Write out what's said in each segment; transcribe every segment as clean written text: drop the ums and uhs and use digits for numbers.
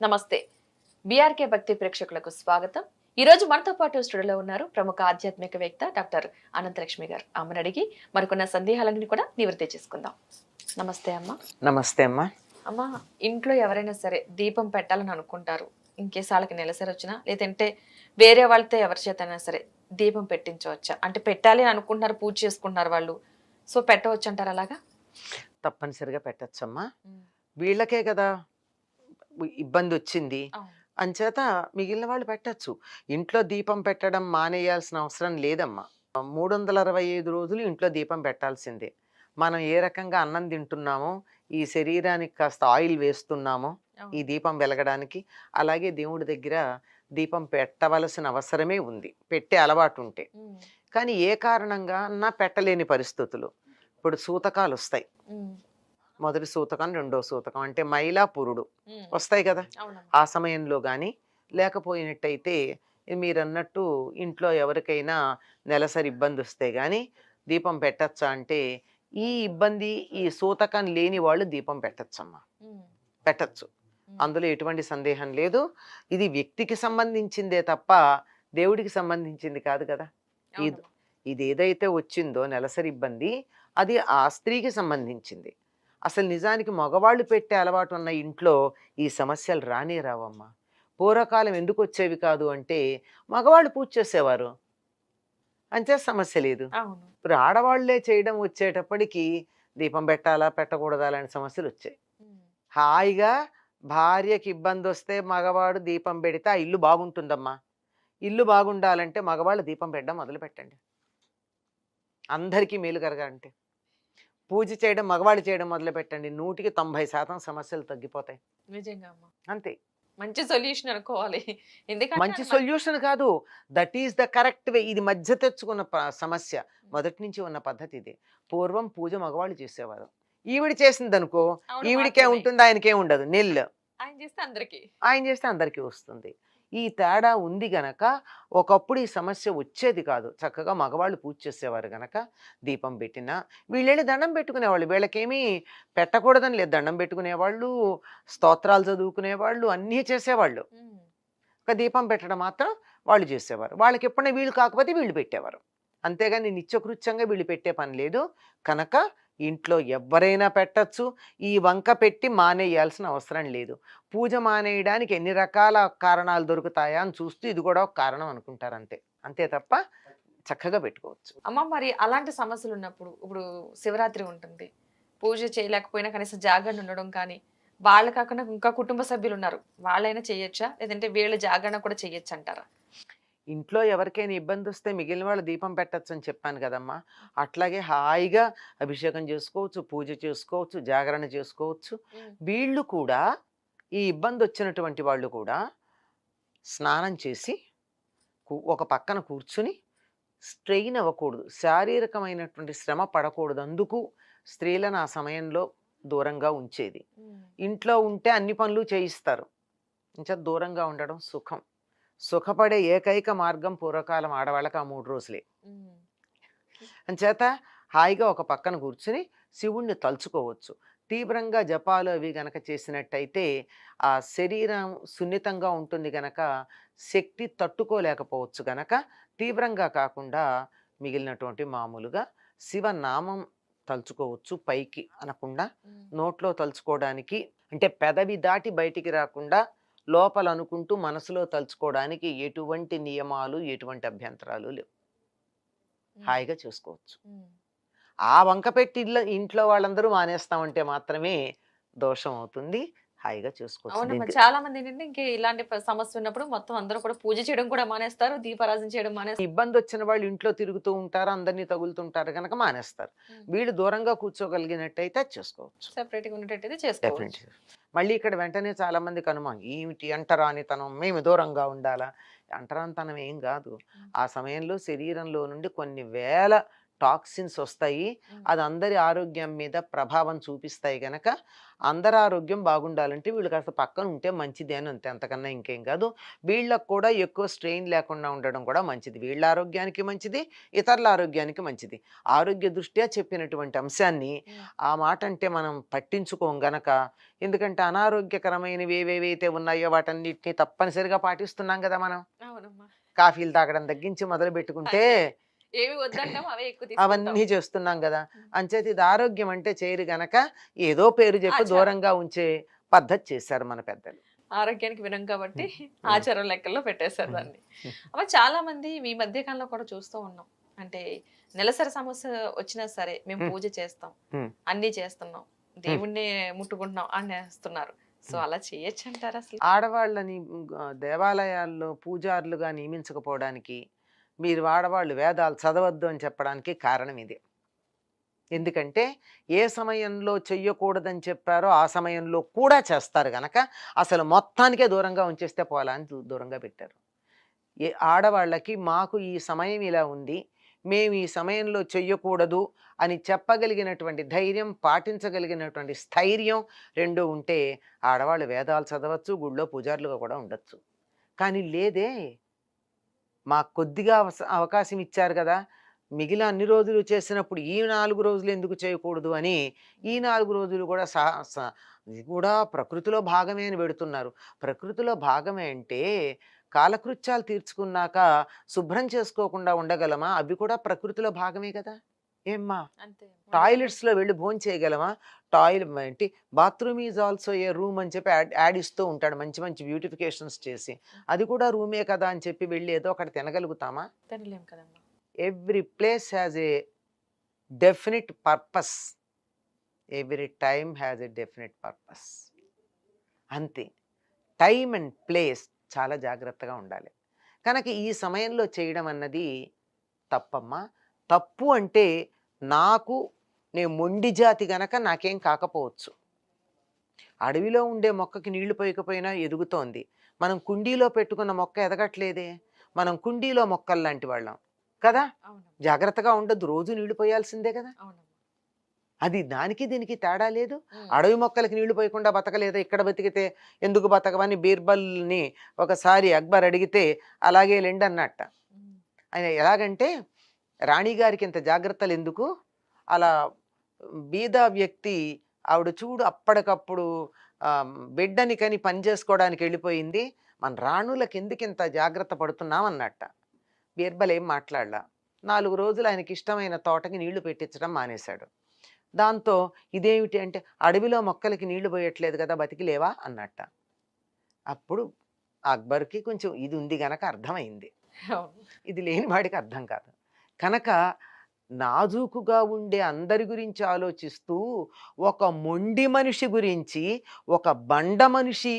నమస్తే. బీఆర్కే భక్తి ప్రేక్షకులకు స్వాగతం. ఈ రోజు మనతో పాటు స్టూడియోలో ఉన్నారు ప్రముఖ ఆధ్యాత్మికవేత్త డాక్టర్ అనంతలక్ష్మి గారు. ఆమెను అడిగి మరికొన్న సందేహాలన్నీ కూడా నివృత్తి చేసుకుందాం. నమస్తే అమ్మ. నమస్తే అమ్మా. అమ్మ, ఇంట్లో ఎవరైనా సరే దీపం పెట్టాలని అనుకుంటారు. ఇన్కేస్ వాళ్ళకి నెలసరి వచ్చినా లేదంటే వేరే వాళ్ళతో ఎవరి చేతైనా సరే దీపం పెట్టించవచ్చా? అంటే పెట్టాలి అని అనుకుంటున్నారు, పూజ చేసుకుంటున్నారు వాళ్ళు. సో పెట్టవచ్చు అంటారు అలాగా? తప్పనిసరిగా పెట్టచ్చమ్మా. వీళ్ళకే కదా ఇబ్బంది వచ్చింది, అవును. అంచేత మిగిలిన వాళ్ళు పెట్టచ్చు. ఇంట్లో దీపం పెట్టడం మానేయాల్సిన అవసరం లేదమ్మా. 365 రోజులు ఇంట్లో దీపం పెట్టాల్సిందే. మనం ఏ రకంగా అన్నం తింటున్నామో, ఈ శరీరానికి కాస్త ఆయిల్ వేస్తున్నామో ఈ దీపం వెలగడానికి, అలాగే దేవుడి దగ్గర దీపం పెట్టవలసిన అవసరమే ఉంది, పెట్టే అలవాటు ఉంటే. కానీ ఏ కారణంగా అన్నా పెట్టలేని పరిస్థితులు, ఇప్పుడు సూతకాలు వస్తాయి. మొదటి సూతకం, రెండో సూతకం అంటే మైలా పురుడు వస్తాయి కదా. ఆ సమయంలో కానీ లేకపోయినట్టయితే మీరు అన్నట్టు ఇంట్లో ఎవరికైనా నెలసరి ఇబ్బంది వస్తే కానీ దీపం పెట్టచ్చా అంటే, ఈ ఇబ్బంది ఈ సూతకం లేని వాళ్ళు దీపం పెట్టచ్చమ్మా, పెట్టచ్చు. అందులో ఎటువంటి సందేహం లేదు. ఇది వ్యక్తికి సంబంధించిందే తప్ప దేవుడికి సంబంధించింది కాదు కదా. ఇది ఇది ఏదైతే వచ్చిందో నెలసరి ఇబ్బంది, అది ఆ స్త్రీకి సంబంధించింది. అసలు నిజానికి మగవాళ్ళు పెట్టే అలవాటు ఉన్న ఇంట్లో ఈ సమస్యలు రానే రావమ్మా. పూర్వకాలం ఎందుకు వచ్చేవి కాదు అంటే, మగవాళ్ళు పూజ చేసేవారు, అంతే, సమస్య లేదు. ఇప్పుడు ఆడవాళ్లే చేయడం వచ్చేటప్పటికి దీపం పెట్టాలా పెట్టకూడదా అలాంటి సమస్యలు వచ్చాయి. హాయిగా భార్యకి ఇబ్బంది వస్తే మగవాడు దీపం పెడితే ఆ ఇల్లు బాగుంటుందమ్మా. ఇల్లు బాగుండాలంటే మగవాళ్ళు దీపం పెట్టడం మొదలు పెట్టండి, అందరికీ మేలు కలగాలంటే. పూజ చేయడం మగవాళ్ళు చేయడం మొదలు పెట్టండి, 100% సమస్యలు తగ్గిపోతాయి. నిజంగా అమ్మ, అంతే. మంచి సొల్యూషన్ అనుకోవాలి. ఎందుకంటే మంచి సొల్యూషన్ కాదు, that is the correct way. ఇది మధ్య తెచ్చుకున్న సమస్య, మొదటి నుంచి ఉన్న పద్ధతి ఇది. పూర్వం పూజ మగవాళ్ళు చేసేవారు, ఈవిడ చేసింది అనుకో, ఈవిడికే ఉంటుంది, ఆయనకే ఉండదు, నిల్. ఆయన చేస్తే అందరికీ వస్తుంది. ఈ తేడా ఉంది గనక ఒకప్పుడు ఈ సమస్య వచ్చేది కాదు. చక్కగా మగవాళ్ళు పూజ చేసేవారు గనక దీపం పెట్టినా వీళ్ళెళ్ళి దండం పెట్టుకునేవాళ్ళు. వీళ్ళకేమీ పెట్టకూడదని లేదు, దండం పెట్టుకునేవాళ్ళు, స్తోత్రాలు చదువుకునేవాళ్ళు, అన్నీ చేసేవాళ్ళు. ఒక దీపం పెట్టడం మాత్రం వాళ్ళు చేసేవారు. వాళ్ళకి ఎప్పుడైనా వీళ్ళు కాకపోతే వీళ్ళు పెట్టేవారు, అంతేగాని నిత్యకృత్యంగా వీళ్ళు పెట్టే పని లేదు. కనుక ఇంట్లో ఎవరైనా పెట్టచ్చు, ఈ వంక పెట్టి మానేయాల్సిన అవసరం లేదు. పూజ మానేయడానికి ఎన్ని రకాల కారణాలు దొరుకుతాయా అని చూస్తూ ఇది కూడా ఒక కారణం అనుకుంటారు, అంతే. అంతే తప్ప చక్కగా పెట్టుకోవచ్చు. అమ్మ, మరి అలాంటి సమస్యలు ఉన్నప్పుడు, ఇప్పుడు శివరాత్రి ఉంటుంది, పూజ చేయలేకపోయినా కనీసం జాగరణ ఉండడం కానీ, వాళ్ళు కాకుండా ఇంకా కుటుంబ సభ్యులు ఉన్నారు, వాళ్ళైనా చేయొచ్చా? లేదంటే వీళ్ళ జాగరణ కూడా చేయొచ్చు అంటారా? ఇంట్లో ఎవరికైనా ఇబ్బంది వస్తే మిగిలిన వాళ్ళు దీపం పెట్టచ్చు అని చెప్పాను కదమ్మా. అట్లాగే హాయిగా అభిషేకం చేసుకోవచ్చు, పూజ చేసుకోవచ్చు, జాగరణ చేసుకోవచ్చు. వీళ్ళు కూడా, ఈ ఇబ్బంది వచ్చినటువంటి వాళ్ళు కూడా స్నానం చేసి ఒక పక్కన కూర్చుని స్ట్రెయిన్ అవ్వకూడదు, శారీరకమైనటువంటి శ్రమ పడకూడదు. అందుకు స్త్రీలను ఆ సమయంలో దూరంగా ఉంచేది. ఇంట్లో ఉంటే అన్ని పనులు చేయిస్తారు, ఇంకా దూరంగా ఉండడం సుఖం. సుఖపడే ఏకైక మార్గం పూర్వకాలం ఆడవాళ్ళకి ఆ 3 రోజులే. అంచేత హాయిగా ఒక పక్కన కూర్చుని శివుణ్ణి తలుచుకోవచ్చు. తీవ్రంగా జపాలు అవి గనక చేసినట్టయితే ఆ శరీరం సున్నితంగా ఉంటుంది గనక శక్తి తట్టుకోలేకపోవచ్చు గనక, తీవ్రంగా కాకుండా మిగిలినటువంటి మామూలుగా శివనామం తలుచుకోవచ్చు. పైకి అనకుండా నోట్లో తలుచుకోవడానికి, అంటే పెదవి దాటి బయటికి రాకుండా లోపల అనుకుంటూ మనసులో తలుచుకోవడానికి ఎటువంటి నియమాలు, ఎటువంటి అభ్యంతరాలు లేవు, హాయిగా చూసుకోవచ్చు. ఆ వంక పెట్టి ఇంట్లో వాళ్ళందరూ మానేస్తామంటే మాత్రమే దోషం అవుతుంది. హాయిగా చూసుకోవచ్చు. చాలా మంది ఏంటంటే ఇంకా ఇలాంటి సమస్య ఉన్నప్పుడు మొత్తం అందరూ కూడా పూజ చేయడం కూడా మానేస్తారు, దీపారాధన చేయడం మానేస్తారు. ఇబ్బంది వచ్చిన వాళ్ళు ఇంట్లో తిరుగుతూ ఉంటారు, అందరినీ తగులుతుంటారు కనుక మానేస్తారు. వీళ్ళు దూరంగా కూర్చోగలిగినట్టయితే చేసుకోవచ్చు, సెపరేట్గా ఉండేటట్టయితే చేసుకోవచ్చు. మళ్ళీ ఇక్కడ వెంటనే చాలా మందికి అనుమానం, ఏమిటి అంటరానితనం, మేము దూరంగా ఉండాలా? అంటరానితనం ఏం కాదు. ఆ సమయంలో శరీరంలో నుండి కొన్ని వేల టాక్సిన్స్ వస్తాయి. అది అందరి ఆరోగ్యం మీద ప్రభావం చూపిస్తాయి గనక అందరి ఆరోగ్యం బాగుండాలంటే వీళ్ళు కాస్త పక్కన ఉంటే మంచిది అని అంతే, అంతకన్నా ఇంకేం కాదు. వీళ్ళకి కూడా ఎక్కువ స్ట్రెయిన్ లేకుండా ఉండడం కూడా మంచిది. వీళ్ళ ఆరోగ్యానికి మంచిది, ఇతరుల ఆరోగ్యానికి మంచిది. ఆరోగ్య దృష్ట్యా చెప్పినటువంటి అంశాన్ని ఆ మాట అంటే మనం పట్టించుకోం గనక, ఎందుకంటే అనారోగ్యకరమైనవి ఏవేవైతే ఉన్నాయో వాటన్నిటిని తప్పనిసరిగా పాటిస్తున్నాం కదా మనం. అవునమ్మా. కాఫీలు తాగడం తగ్గించి మొదలు పెట్టుకుంటే ఏవి వద్దంటాం అవే ఎక్కువ తీసుకుంటాం. అవన్నీ చేస్తున్నాం కదా. అంచేత ఇది ఆరోగ్యం అంటే చేయరు గనక ఏదో పేరు చెప్పి ఆచారం. దూరంగా ఉంచే పద్ధతి చేశారు మన పెద్దలు. ఆరోగ్యానికి వినం కాబట్టి ఉమ్. ఆచారం లెక్కల్లో పెట్టేశారు ఉమ్. దాన్ని. అవ చాలా మంది ఈ మధ్య కాలంలో కూడా చూస్తూ ఉన్నాం. అంటే నెలసరి సమస్య వచ్చినా సరే మేము పూజ చేస్తాం, ఉమ్. అన్ని చేస్తున్నాం, దేవుణ్ణి ముట్టుకుంటున్నాం అనేస్తున్నారు. సో అలా చేయొచ్చు అంటారా అసలు? ఆడవాళ్ళని దేవాలయాల్లో పూజారులుగా నియమించకపోవడానికి, మీరు ఆడవాళ్ళు వేదాలు చదవద్దు అని చెప్పడానికి కారణం ఇది. ఎందుకంటే ఏ సమయంలో చెయ్యకూడదని చెప్పారో ఆ సమయంలో కూడా చేస్తారు గనక అసలు మొత్తానికే దూరంగా ఉంచేస్తే పోలా అని దూరంగా పెట్టారు. ఏ ఆడవాళ్ళకి మాకు ఈ సమయం ఇలా ఉంది, మేము ఈ సమయంలో చెయ్యకూడదు అని చెప్పగలిగినటువంటి ధైర్యం, పాటించగలిగినటువంటి స్థైర్యం రెండు ఉంటే ఆడవాళ్ళు వేదాలు చదవచ్చు, గుళ్ళో పూజారులుగా కూడా ఉండొచ్చు. కానీ లేదే, మాకు కొద్దిగా అవకాశం ఇచ్చారు కదా, మిగిలిన అన్ని రోజులు చేసినప్పుడు ఈ 4 రోజులు ఎందుకు చేయకూడదు అని ఈ 4 రోజులు కూడా ఇది కూడా ప్రకృతిలో భాగమే అని పెడుతున్నారు. ప్రకృతిలో భాగమే అంటే కాలకృత్యాలు తీర్చుకున్నాక శుభ్రం చేసుకోకుండా ఉండగలమా? అవి కూడా ప్రకృతిలో భాగమే కదా. ఏమ్మా, అంతే. టాయిలెట్స్లో వెళ్ళి భోజనం చేయగలమా? ఏంటి, bathroom is also a room అని చెప్పి యాడ్ ఇస్తూ ఉంటాడు మంచి మంచి బ్యూటిఫికేషన్స్ చేసి. అది కూడా రూమే కదా అని చెప్పి వెళ్ళి ఏదో ఒకటి తినగలుగుతామా? తినలేం కదమ్మా. Every place has a definite purpose, every time has a definite purpose. అంతే. టైం అండ్ ప్లేస్ చాలా జాగ్రత్తగా ఉండాలి. కనుక ఈ సమయంలో చేయడం అన్నది తప్పమ్మా. తప్పు అంటే నేను మొండి జాతి గనక నాకేం కాకపోవచ్చు. అడవిలో ఉండే మొక్కకి నీళ్లు పోయకపోయినా ఎదుగుతోంది. మనం కుండీలో పెట్టుకున్న మొక్క ఎదగట్లేదే. మనం కుండీలో మొక్కలు లాంటి వాళ్ళం కదా. జాగ్రత్తగా ఉండద్దు, రోజు నీళ్లు పోయాల్సిందే కదా. అది దానికి దీనికి తేడా లేదు. అడవి మొక్కలకి నీళ్లు పోయకుండా బతకలేదా, ఇక్కడ బతికితే ఎందుకు బతకవని బీర్బల్ని ఒకసారి అక్బర్ అడిగితే అలాగే లెండి అన్నట్ట. ఆయన ఎలాగంటే, రాణిగారికి ఇంత జాగ్రత్తలు ఎందుకు, అలా బీద వ్యక్తి ఆవిడ చూడు అప్పటికప్పుడు బిడ్డని కని పని చేసుకోవడానికి వెళ్ళిపోయింది, మన రాణులకు ఎందుకు ఇంత జాగ్రత్త పడుతున్నాం అన్నట్ట. బీర్బల్ ఏం మాట్లాడలా. 4 రోజులు ఆయనకి ఇష్టమైన తోటకి నీళ్లు పెట్టించడం మానేశాడు. దాంతో ఇదేమిటి అంటే, అడవిలో మొక్కలకి నీళ్లు పోయట్లేదు కదా, బతికిలేవా అన్నట్ట. అప్పుడు అక్బర్కి కొంచెం ఇది ఉంది గనక అర్థమైంది, ఇది లేని వాడికి అర్థం కాదు. కనుక నాజూకుగా ఉండే అందరి గురించి ఆలోచిస్తూ ఒక మొండి మనిషి గురించి ఒక బండ మనిషి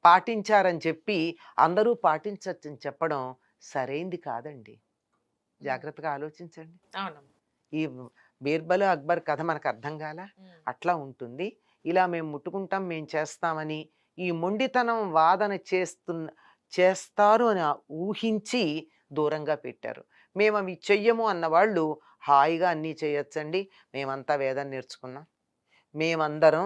పాటించారని చెప్పి అందరూ పాటించచ్చని చెప్పడం సరైంది కాదండి. జాగ్రత్తగా ఆలోచించండి. ఈ బీర్బల్ అక్బర్ కథ మనకు అర్థం కాల, అట్లా ఉంటుంది. ఇలా మేము ముట్టుకుంటాం, మేము చేస్తామని ఈ మొండితనం వాదన చేస్తారు అని ఊహించి దూరంగా పెట్టారు. మేము అవి చెయ్యము అన్నవాళ్ళు హాయిగా అన్నీ చేయొచ్చండి. మేమంతా వేదం నేర్చుకున్నాం, మేమందరం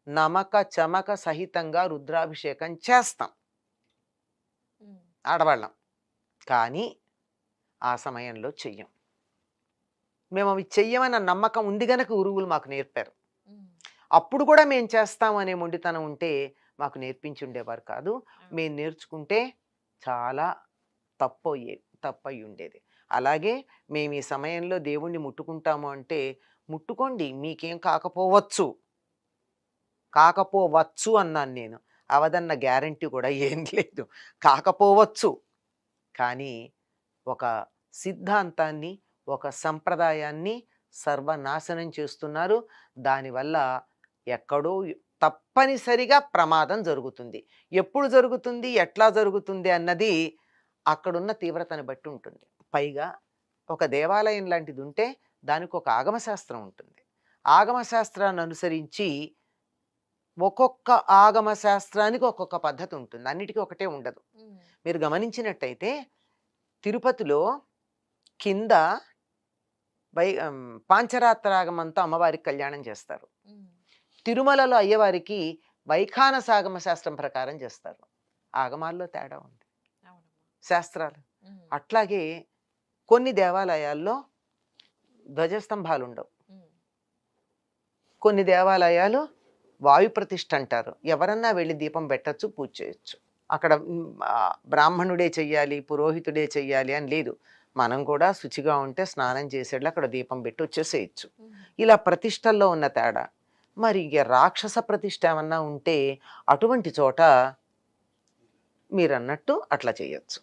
నమక చమక సహితంగా రుద్రాభిషేకం చేస్తాం ఆడవాళ్ళం, కానీ ఆ సమయంలో చెయ్యం. మేము అవి చెయ్యమన్న నమ్మకం ఉంది గనక గురువులు మాకు నేర్పారు. అప్పుడు కూడా మేము చేస్తాం అనే మొండితనం ఉంటే మాకు నేర్పించి ఉండేవారు కాదు. మేము నేర్చుకుంటే చాలా తప్పయి ఉండేది. అలాగే మేము ఈ సమయంలో దేవుణ్ణి ముట్టుకుంటాము అంటే ముట్టుకోండి, మీకేం కాకపోవచ్చు అన్నాను నేను. అవదన్న గ్యారంటీ కూడా ఏం లేదు, కాకపోవచ్చు. కానీ ఒక సిద్ధాంతాన్ని, ఒక సంప్రదాయాన్ని సర్వనాశనం చేస్తున్నారు. దానివల్ల ఎక్కడో తప్పనిసరిగా ప్రమాదం జరుగుతుంది. ఎప్పుడు జరుగుతుంది, ఎట్లా జరుగుతుంది అన్నది అక్కడున్న తీవ్రతను బట్టి ఉంటుంది. పైగా ఒక దేవాలయం లాంటిది ఉంటే దానికి ఒక ఆగమశాస్త్రం ఉంటుంది. ఆగమశాస్త్రాన్ని అనుసరించి ఒక్కొక్క ఆగమశాస్త్రానికి ఒక్కొక్క పద్ధతి ఉంటుంది, అన్నిటికీ ఒకటే ఉండదు. మీరు గమనించినట్టయితే తిరుపతిలో కింద పాంచరాత్రాగమంతో అమ్మవారికి కళ్యాణం చేస్తారు. ఉమ్, తిరుమలలో అయ్యవారికి వైఖానసాగమ శాస్త్రం ప్రకారం చేస్తారు. ఆగమాల్లో తేడా ఉంది, అవునమ్మా. శాస్త్రాలు. ఉమ్, అట్లాగే కొన్ని దేవాలయాల్లో ధ్వజస్తంభాలు ఉండవు, ఉమ్, కొన్ని దేవాలయాలు వాయు ప్రతిష్ఠ అంటారు. ఎవరన్నా వెళ్ళి దీపం పెట్టచ్చు, పూజ చేయొచ్చు. అక్కడ బ్రాహ్మణుడే చెయ్యాలి, పురోహితుడే చెయ్యాలి అని లేదు. మనం కూడా శుచిగా ఉంటే స్నానం చేసేట్లు అక్కడ దీపం పెట్టి వచ్చేసేయచ్చు. ఉమ్. ఇలా ప్రతిష్టల్లో ఉన్న తేడా. మరి ఇక రాక్షస ప్రతిష్ఠ ఏమన్నా ఉంటే అటువంటి చోట మీరన్నట్టు అట్లా చేయొచ్చు.